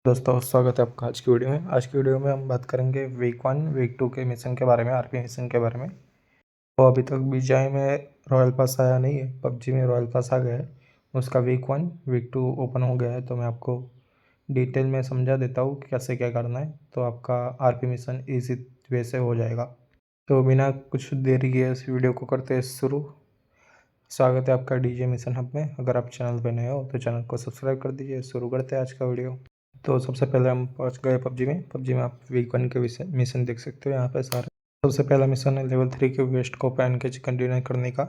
दोस्तों स्वागत है आपका आज की वीडियो में। आज की वीडियो में हम बात करेंगे वीक 1 वीक 2 के मिशन के बारे में, आरपी मिशन के बारे में। तो अभी तक बीजीआई में रॉयल पास आया नहीं है, पबजी में रॉयल पास आ गया है। उसका वीक 1 वीक 2 ओपन हो गया है, तो मैं आपको डिटेल में समझा देता हूँ कि कैसे क्या करना है, तो आपका आरपी मिशन ईजी वे से हो जाएगा। तो बिना कुछ देरी किए इस वीडियो को करते हैं शुरू। स्वागत है आपका डीजे मिशन हब में। अगर आप चैनल पर नए हो तो चैनल को सब्सक्राइब कर दीजिए। शुरू करते हैं आज का वीडियो। तो सबसे पहले हम पहुंच गए पबजी में आप वीक 1 के मिशन देख सकते हो यहाँ पे सारे। सबसे पहला मिशन है लेवल 3 के वेस्ट को पहन के चिकन डिनर करने का।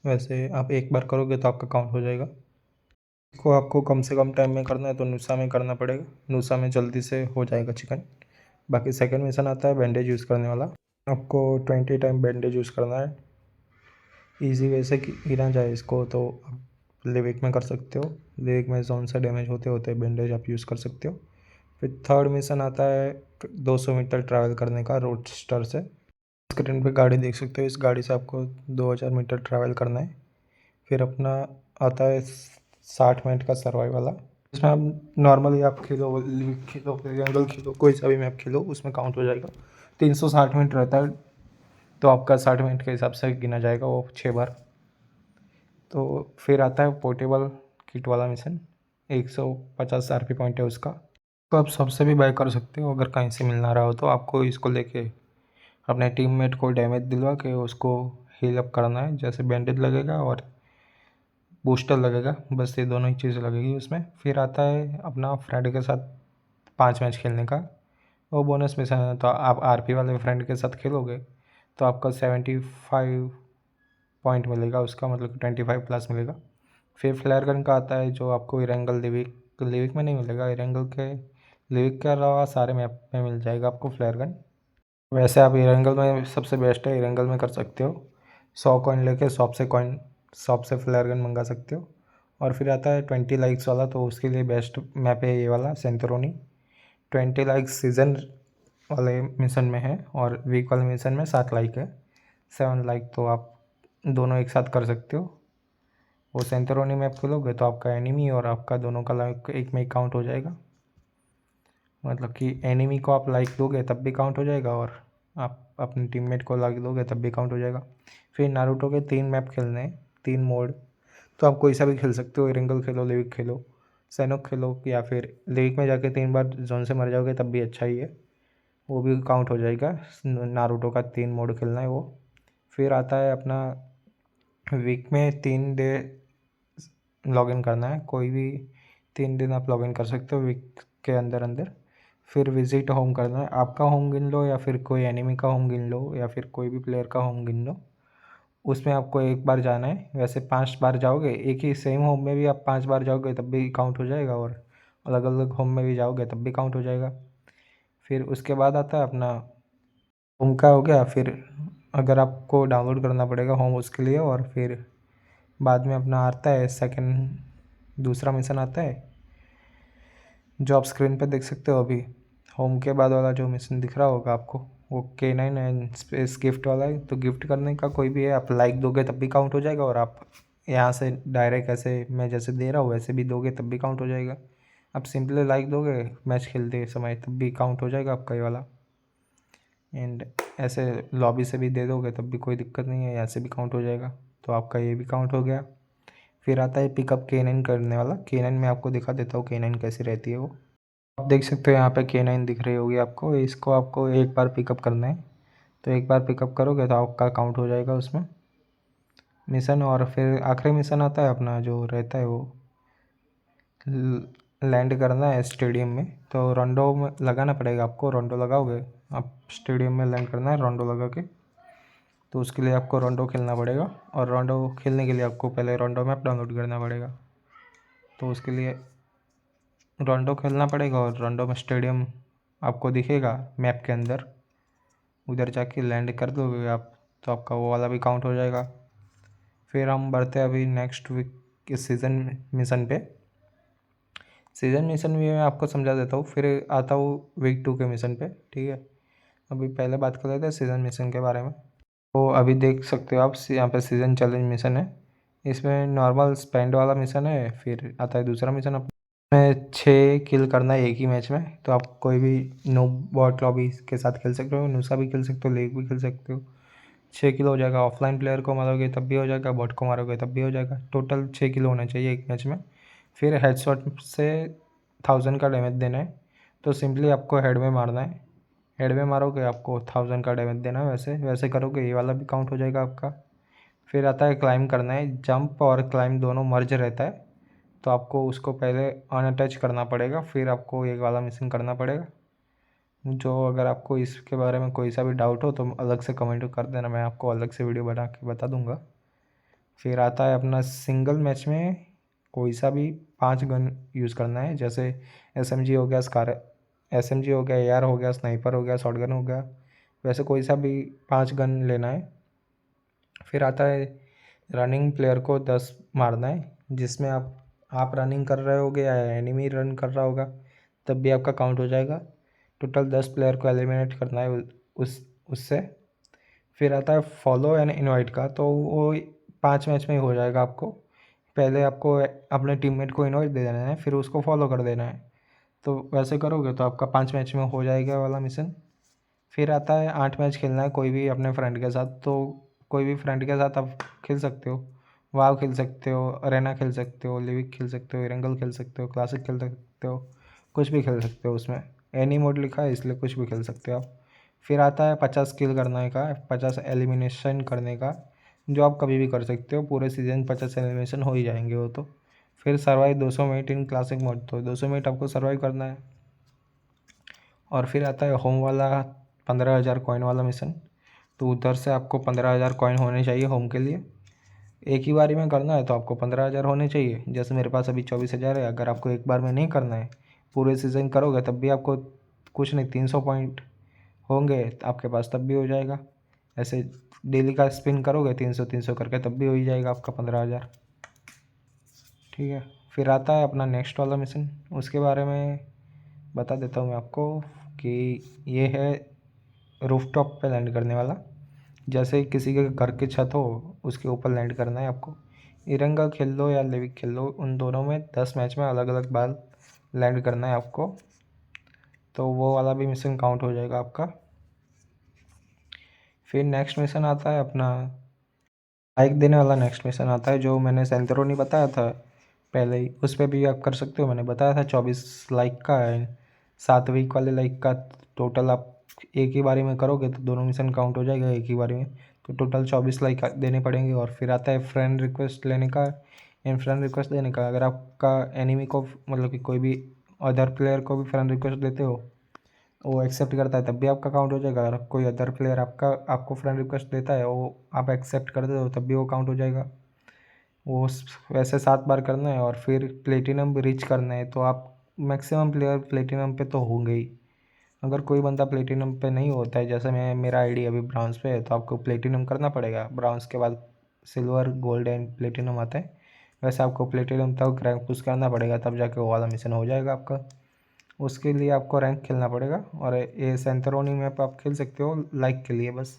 वैसे आप एक बार करोगे तो आपका काउंट हो जाएगा। इसको आपको कम से कम टाइम में करना है तो नुसा में करना पड़ेगा। नुसा में जल्दी से हो जाएगा चिकन। बाकी सेकेंड मिशन आता है बैंडेज यूज़ करने वाला। आपको 20 टाइम बैंडेज यूज़ करना है। ईजी वे से गिना जाए इसको तो आप लिविक में कर सकते हो। लिविक में जोन से डैमेज होते होते बैंडेज आप यूज़ कर सकते हो। फिर थर्ड मिशन आता है 200 मीटर ट्रैवल करने का रोडस्टर से। स्क्रीन पे गाड़ी देख सकते हो, इस गाड़ी से आपको 2000 मीटर ट्रैवल करना है। फिर अपना आता है 60 मिनट का सर्वाइव वाला। इसमें आप नॉर्मली आप खेलो, लीग खेलो, जंगल खेलो, कोई सा भी मैप खेलो उसमें काउंट हो जाएगा। 360 मिनट रहता है, तो आपका 60 मिनट के हिसाब से गिना जाएगा वो 6 बार। तो फिर आता है पोर्टेबल किट वाला मिशन। 150 आरपी पॉइंट है उसका। तो आप सबसे भी बाय कर सकते हो। अगर कहीं से मिल ना रहा हो तो आपको इसको लेके अपने टीममेट को डैमेज दिलवा के उसको हील अप करना है। जैसे बैंडेज लगेगा और बूस्टर लगेगा, बस ये दोनों ही चीज़ लगेगी उसमें। फिर आता है अपना फ्रेंड के साथ 5 मैच खेलने का, वो बोनस मिशन है। तो आप आरपी वाले फ्रेंड के साथ खेलोगे तो आपका 75 पॉइंट मिलेगा उसका, मतलब 25 प्लस मिलेगा। फिर फ्लेयर गन का आता है जो आपको इरेंगल लिविक में नहीं मिलेगा। लिविक के अलावा सारे मैप में मिल जाएगा आपको फ्लेयर गन। वैसे आप इरेंगल में सबसे बेस्ट है, इरेंगल में कर सकते हो। 100 कॉइन लेके शॉप से फ्लेयर गन मंगा सकते हो। और फिर आता है 20 लाइक्स वाला, तो उसके लिए बेस्ट मैप है ये वाला सेंटरोनी। 20 लाइक्स सीजन वाले मिशन में है और वीक वाले मिशन में 7 लाइक है। 7 लाइक तो आप दोनों एक साथ कर सकते हो। वो सेंटरोनी मैप खोलोगे तो आपका एनिमी और आपका दोनों का लाइक एक में ही काउंट हो जाएगा। मतलब कि एनिमी को आप लाइक दोगे तब भी काउंट हो जाएगा और आप अपने टीममेट को लाइक दोगे तब भी काउंट हो जाएगा। फिर नारुतो के 3 मैप खेलने हैं, 3 मोड। तो आप कोई सा भी खेल सकते हो, इरेंगल खेलो, लिविक खेलो, सैनोक खेलो, या फिर लिविक में जाके 3 बार जोन से मर जाओगे तब भी अच्छा ही है, वो भी काउंट हो जाएगा। नारुतो का 3 मोड खेलना है वो। फिर आता है अपना वीक में 3 डे लॉगिन करना है। कोई भी 3 दिन आप लॉगिन कर सकते हो वीक के अंदर अंदर। फिर विजिट होम करना है। आपका होम गिन लो या फिर कोई एनिमी का होम गिन लो या फिर कोई भी प्लेयर का होम गिन लो। उसमें आपको एक बार जाना है। वैसे 5 बार जाओगे, एक ही सेम होम में भी आप 5 बार जाओगे तब भी काउंट हो जाएगा, और अलग अलग होम में भी जाओगे तब भी काउंट हो जाएगा। फिर उसके बाद आता है अपना होम का हो गया। फिर अगर आपको डाउनलोड करना पड़ेगा होम उसके लिए, और फिर बाद में अपना आता है सेकंड दूसरा मिशन आता है जो आप स्क्रीन पे देख सकते हो अभी। होम के बाद वाला जो मिशन दिख रहा होगा आपको, वो K9 एंड स्पेस गिफ्ट वाला है। तो गिफ्ट करने का कोई भी है, आप लाइक दोगे तब भी काउंट हो जाएगा, और आप यहाँ से डायरेक्ट ऐसे मैं जैसे दे रहा हूँ वैसे भी दोगे तब भी काउंट हो जाएगा। आप सिंपली लाइक दोगे मैच खेलते समय तब भी काउंट हो जाएगा आपका ये वाला। एंड ऐसे लॉबी से भी दे दोगे तब भी कोई दिक्कत नहीं है, ऐसे भी काउंट हो जाएगा। तो आपका ये भी काउंट हो गया। फिर आता है पिकअप K9 करने वाला। K9 में आपको दिखा देता हूँ K9 कैसी रहती है वो। आप देख सकते हो यहाँ पे K9 दिख रही होगी आपको। इसको आपको एक बार पिकअप करना है, तो एक बार पिकअप करोगे तो आपका काउंट हो जाएगा उसमें मिशन। और फिर आखिरी मिशन आता है अपना जो रहता है वो लैंड करना है स्टेडियम में। तो रोंडो में लगाना पड़ेगा आपको। रोंडो लगाओगे आप, स्टेडियम में लैंड करना है रोंडो लगा के। तो उसके लिए आपको रोंडो खेलना पड़ेगा, और रोंडो खेलने के लिए आपको पहले रोंडो मैप डाउनलोड करना पड़ेगा। तो उसके लिए रोंडो खेलना पड़ेगा, और रोंडो में स्टेडियम आपको दिखेगा मैप के अंदर। उधर जाके लैंड कर दोगे आप तो आपका वो वाला भी काउंट हो जाएगा। फिर हम बढ़ते हैं अभी नेक्स्ट वीक के सीज़न मिशन पे। सीज़न मिशन भी मैं आपको समझा देता हूँ, फिर आता हूँ वीक 2 के मिशन पे, ठीक है। अभी पहले बात कर लेते हैं सीज़न मिशन के बारे में। तो अभी देख सकते हो आप यहाँ पे सीज़न चैलेंज मिशन है। इसमें नॉर्मल स्पेंड वाला मिशन है। फिर आता है दूसरा मिशन में 6 किल करना है एक ही मैच में। तो आप कोई भी नो बॉट लॉबी के साथ खेल सकते हो, नुसा भी खेल सकते हो, लीग भी खेल सकते हो। 6 किल हो जाएगा। ऑफलाइन प्लेयर को मारोगे तब भी हो जाएगा, बॉट को मारोगे तब भी हो जाएगा। टोटल 6 किल होना चाहिए एक मैच में। फिर हेडशॉट से 1000 का डैमेज देना है। तो सिंपली आपको हेड में मारना है। हेड में मारोगे आपको 1000 का डैमेज देना है। वैसे वैसे करोगे ये वाला भी काउंट हो जाएगा आपका। फिर आता है क्लाइम करना है। जंप और क्लाइम दोनों मर्ज रहता है। तो आपको उसको पहले अनअटैच करना पड़ेगा, फिर आपको ये वाला मिशन करना पड़ेगा। जो अगर आपको इसके बारे में कोई सा भी डाउट हो तो अलग से कमेंट कर देना, मैं आपको अलग से वीडियो बना के बता दूंगा। फिर आता है अपना सिंगल मैच में कोई सा भी 5 गन यूज़ करना है। जैसे SMG हो गया, स्कार SMG हो गया, AR हो गया, स्नाइपर हो गया, शॉटगन हो गया। वैसे कोई सा भी 5 गन लेना है। फिर आता है रनिंग प्लेयर को 10 मारना है। जिसमें आप रनिंग कर रहे होगे या एनिमी रन कर रहा होगा तब भी आपका काउंट हो जाएगा। टोटल 10 प्लेयर को एलिमिनेट करना है उस उससे। फिर आता है फॉलो एंड इनवाइट का। तो वो 5 मैच में ही हो जाएगा आपको। पहले आपको अपने टीममेट को इनवाइट दे देना है, फिर उसको फॉलो कर देना है। तो वैसे करोगे तो आपका 5 मैच में हो जाएगा वाला मिशन। फिर आता है 8 मैच खेलना है कोई भी अपने फ्रेंड के साथ। तो कोई भी फ्रेंड के साथ आप खेल सकते हो। वाव खेल सकते हो, अरेना खेल सकते हो, लिविक खेल सकते हो, इरेंगल खेल सकते हो, क्लासिक खेल सकते हो, कुछ भी खेल सकते हो। उसमें एनी मोड लिखा है इसलिए कुछ भी खेल सकते हो आप। फिर आता है 50 किल करने का, 50 एलिमिनेशन करने का, जो आप कभी भी कर सकते हो। पूरे सीजन 50 एलिमिनेशन हो ही जाएंगे वो तो। फिर survive 200 minute in classic mode. तो 200 मिनट आपको सर्वाइव करना है। और फिर आता है होम वाला 15,000 कॉइन वाला मिशन। तो उधर से आपको 15,000 कॉइन होने चाहिए होम के लिए। एक ही बारी में करना है तो आपको 15,000 होने चाहिए। जैसे मेरे पास अभी 24,000 है। अगर आपको एक बार में नहीं करना है, पूरे सीज़न करोगे तब भी आपको कुछ नहीं 300 पॉइंट होंगे आपके पास, तब भी हो जाएगा। ऐसे डेली का स्पिन करोगे 300 300 करके तब भी हो ही जाएगा आपका 15,000। ठीक है। फिर आता है अपना नेक्स्ट वाला मिशन। उसके बारे में बता देता हूँ मैं आपको कि ये है रूफटॉप पे लैंड करने वाला। जैसे किसी के घर की छत हो उसके ऊपर लैंड करना है आपको। इरंगा खेल लो या लिविक खेल लो, उन दोनों में 10 मैच में अलग अलग बार लैंड करना है आपको। तो वो वाला भी मिशन काउंट हो जाएगा आपका। फिर नेक्स्ट मिशन आता है अपना लाइक देने वाला। नेक्स्ट मिशन आता है जो मैंने सेंतरोनी बताया था पहले ही, उस पर भी आप कर सकते हो। मैंने बताया था 24 लाइक का है, 7 वीक वाले लाइक का। टोटल आप एक ही बारी में करोगे तो दोनों मिशन काउंट हो जाएगा एक ही बारी में। तो टोटल 24 लाइक देने पड़ेंगे। और फिर आता है फ्रेंड रिक्वेस्ट लेने का, इन फ्रेंड रिक्वेस्ट देने का। अगर आपका एनिमी को मतलब कि कोई भी अदर प्लेयर को भी फ्रेंड रिक्वेस्ट देते हो, वो एक्सेप्ट करता है तब भी आपका काउंट हो जाएगा। अगर कोई अदर प्लेयर आपको फ्रेंड रिक्वेस्ट देता है, वो आप एक्सेप्ट करते हो तब भी वो काउंट हो जाएगा। वैसे 7 बार करना है। और फिर प्लेटिनम भी रीच करना है। तो आप मैक्सिमम प्लेयर प्लेटिनम पे तो होंगे ही। अगर कोई बंदा प्लेटिनम पे नहीं होता है, जैसे मेरा आईडी अभी ब्राउन्स पे है, तो आपको प्लेटिनम करना पड़ेगा। ब्राउन्स के बाद सिल्वर, गोल्ड एंड प्लेटिनम आता है। वैसे आपको प्लेटिनम तक रैंक पुश करना पड़ेगा, तब जाके वो वाला मिशन हो जाएगा आपका। उसके लिए आपको रैंक खेलना पड़ेगा। और ये सेंतरोनी मैप आप खेल सकते हो लाइक के लिए, बस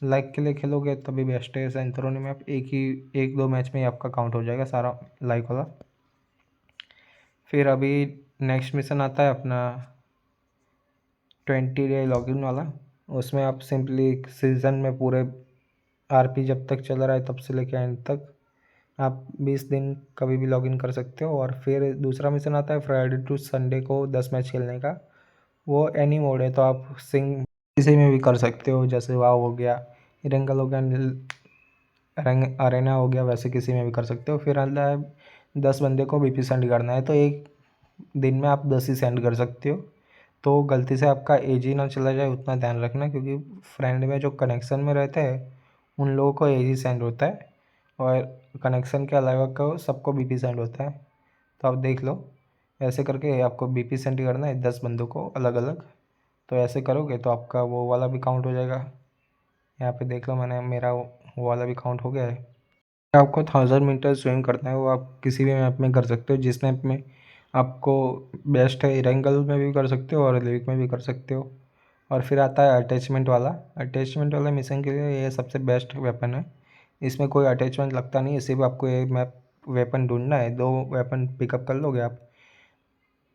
लाइक के लिए खेलोगे तभी बेस्ट है। सेंतरोनी मैप एक दो मैच में ही आपका काउंट हो जाएगा सारा लाइक वाला। फिर अभी नेक्स्ट मिशन आता है अपना 20 डे लॉगिन वाला। उसमें आप सिंपली सीज़न में पूरे RP जब तक चल रहा है तब से लेके एंड तक आप 20 दिन कभी भी लॉगिन कर सकते हो। और फिर दूसरा मिशन आता है फ्राइडे टू संडे को 10 मैच खेलने का। वो एनी मोड है, तो आप किसी में भी कर सकते हो। जैसे वाव हो गया, इरेंगल हो गया, रंग अरेना हो गया, वैसे किसी में भी कर सकते हो। फिर आता है 10 बंदे को BP सेंड करना है। तो एक दिन में आप 10 ही सेंड कर सकते हो। तो गलती से आपका AG ना चला जाए उतना ध्यान रखना, क्योंकि फ्रेंड में जो कनेक्शन में रहते हैं उन लोगों को AG सेंड होता है, और कनेक्शन के अलावा को सबको BP सेंड होता है। तो आप देख लो, ऐसे करके आपको BP सेंड करना है 10 बंदों को अलग अलग। तो ऐसे करोगे तो आपका वो वाला भी काउंट हो जाएगा। यहाँ पे देख लो, मैंने मेरा वो वाला भी काउंट हो गया है। आपको 1000 मीटर स्विम करना है, वो आप किसी भी मैप में कर सकते हो। जिस मैप में आपको बेस्ट है, इरेंगल में भी कर सकते हो और लिविक में भी कर सकते हो। और फिर आता है अटैचमेंट वाला। अटैचमेंट वाला मिशन के लिए ये सबसे बेस्ट वेपन है। इसमें कोई अटैचमेंट लगता नहीं है, सिर्फ आपको एक मैप वेपन ढूंढना है। 2 वेपन पिकअप कर लोगे आप,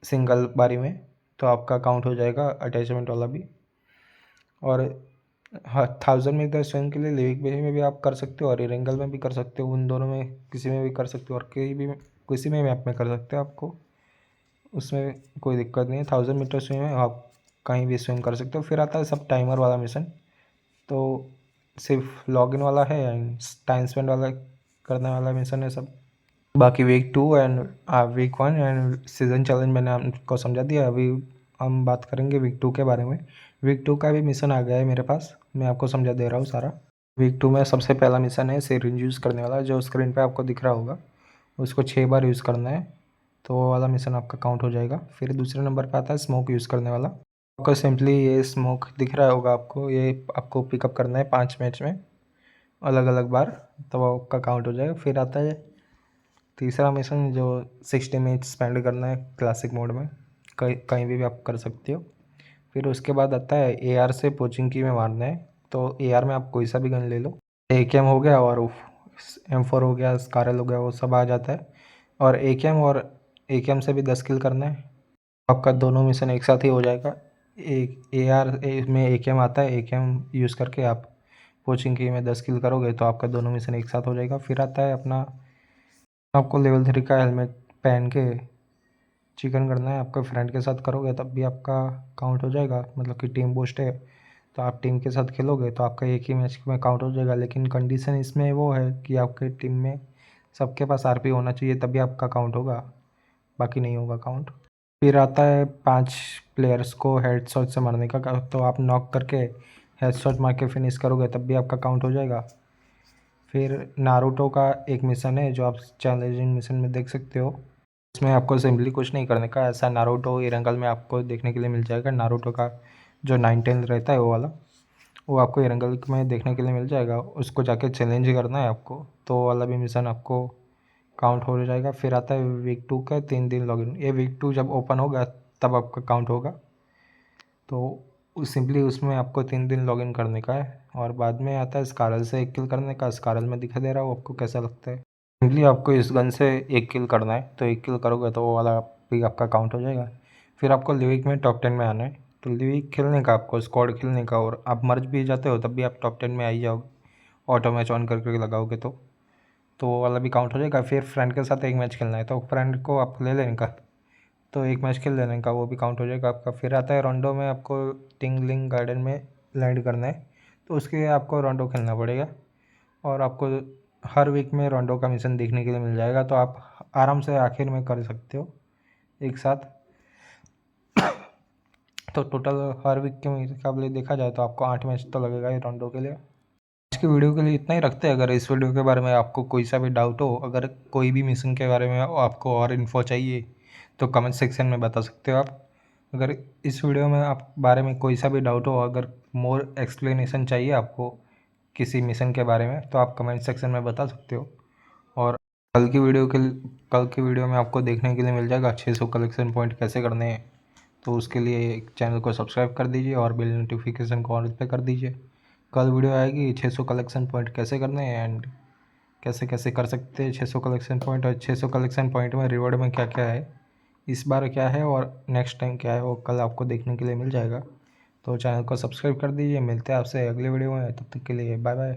सिंगल बारी में, तो आपका काउंट हो जाएगा अटैचमेंट वाला भी। और हाँ, 1000 मीटर स्विंग के लिए लिविक वे में भी आप कर सकते हो और एरेंगल में भी कर सकते हो, उन दोनों में किसी में भी कर सकते हो और किसी में मैप में कर सकते हो, आपको उसमें कोई दिक्कत नहीं है। 1000 मीटर स्विंग में आप कहीं भी स्विम कर सकते हो। फिर आता है सब टाइमर वाला मिशन, तो सिर्फ लॉगिन वाला है एंड टाइम स्पेंड वाला करने वाला मिशन है सब। बाकी week 2 and week 1 and season challenge मैंने आपको समझा दिया। अभी हम बात करेंगे वीक 2 के बारे में। वीक 2 का भी मिशन आ गया है मेरे पास, मैं आपको समझा दे रहा हूँ सारा। वीक 2 में सबसे पहला मिशन है सिरिंज यूज़ करने वाला, जो स्क्रीन पे आपको दिख रहा होगा। उसको 6 बार यूज़ करना है, तो वो वाला मिशन आपका काउंट हो जाएगा। फिर दूसरे नंबर पे आता है स्मोक यूज़ करने वाला। आपको सिंपली ये स्मोक दिख रहा होगा आपको, ये आपको पिकअप करना है 5 मैच में अलग अलग बार, तो वो आपका काउंट हो जाएगा। फिर आता है तीसरा मिशन, जो 60 मिनट स्पेंड करना है क्लासिक मोड में, कहीं भी आप कर सकते हो। फिर उसके बाद आता है AR से पोचिंग की में मारना है, तो AR में आप कोई सा भी गन ले लो। AKM हो गया और M4 हो गया, स्कारल हो गया, वो सब आ जाता है। और AKM से भी 10 किल करना है, आपका दोनों मिशन एक साथ ही हो जाएगा। एक AR में AKM आता है, AKM यूज़ करके आप पोचिंग की में 10 किल करोगे तो आपका दोनों मिशन एक साथ हो जाएगा। फिर आता है अपना, आपको लेवल 3 का हेलमेट पहन के चिकन करना है। आपके फ्रेंड के साथ करोगे तब भी आपका काउंट हो जाएगा, मतलब कि टीम बूस्ट है, तो आप टीम के साथ खेलोगे तो आपका एक ही मैच में काउंट हो जाएगा। लेकिन कंडीशन इसमें वो है कि आपके टीम में सबके पास RP होना चाहिए, तभी आपका काउंट होगा, बाकी नहीं होगा काउंट। फिर आता है 5 प्लेयर्स को हेडशॉट से मारने का, तो आप नॉक करके हेडशॉट मार के फिनिश करोगे तब भी आपका काउंट हो जाएगा। फिर नारुतो का एक मिशन है जो आप चैलेंजिंग मिशन में देख सकते हो। इसमें आपको सिंपली कुछ नहीं करने का, ऐसा नारुतो एरंगल में आपको देखने के लिए मिल जाएगा। नारुतो का जो 9-10 रहता है वो वाला, वो आपको एरंगल में देखने के लिए मिल जाएगा। उसको जाके चैलेंज करना है आपको, तो वो वाला भी मिशन आपको काउंट हो जाएगा। फिर आता है वीक 2 का 3 दिन लॉगिन। ये वीक 2 जब ओपन होगा तब आपका काउंट होगा, तो सिंपली उसमें आपको 3 दिन लॉगिन करने का है। और बाद में आता है स्कारल से 1 किल करने का। स्कारल में दिखा दे रहा हो आपको कैसा लगता है। सिंपली आपको इस गन से 1 किल करना है, तो 1 किल करोगे तो वो वाला भी आपका काउंट हो जाएगा। फिर आपको लिविक में टॉप 10 में आना है, तो लिविक खेलने का आपको स्क्वाड खेलने का, और आप मर्ज भी जाते हो तब भी आप टॉप 10 में आ ही जाओगे, ऑटो मैच ऑन करके लगाओगे तो वो वाला भी काउंट हो जाएगा। फिर फ्रेंड के साथ एक मैच खेलना है, तो फ्रेंड को आप ले लेने का, तो एक मैच खेल लेने का, वो भी काउंट हो जाएगा आपका। फिर आता है रोंडो में, आपको टिंगलिंग गार्डन में लैंड करना है, तो उसके लिए आपको रोंडो खेलना पड़ेगा। और आपको हर वीक में रोंडो का मिशन देखने के लिए मिल जाएगा, तो आप आराम से आखिर में कर सकते हो एक साथ। तो टोटल हर वीक के मुकाबले देखा जाए तो आपको 8 मैच तो लगेगा ही रोंडो के लिए। आज की वीडियो के लिए इतना ही रखते हैं। अगर इस वीडियो के बारे में आपको कोई सा भी डाउट हो, अगर कोई भी मिशन के बारे में आपको और इन्फो चाहिए, तो कमेंट सेक्शन में बता सकते हो आप। अगर इस वीडियो में आप बारे में कोई सा भी डाउट हो, अगर मोर एक्सप्लेनेशन चाहिए आपको किसी मिशन के बारे में, तो आप कमेंट सेक्शन में बता सकते हो। और कल की वीडियो में आपको देखने के लिए मिल जाएगा 600 कलेक्शन पॉइंट कैसे करने हैं, तो उसके लिए चैनल को सब्सक्राइब कर दीजिए और बेल नोटिफिकेशन को ऑल पे कर दीजिए। कल वीडियो आएगी 600 कलेक्शन पॉइंट कैसे करने हैं एंड कैसे कैसे कर सकते हैं 600 कलेक्शन पॉइंट, और 600 कलेक्शन पॉइंट में रिवॉर्ड में क्या क्या है, इस बार क्या है और नेक्स्ट टाइम क्या है, वो कल आपको देखने के लिए मिल जाएगा। तो चैनल को सब्सक्राइब कर दीजिए। मिलते हैं आपसे अगले वीडियो में, तब तक के लिए बाय बाय।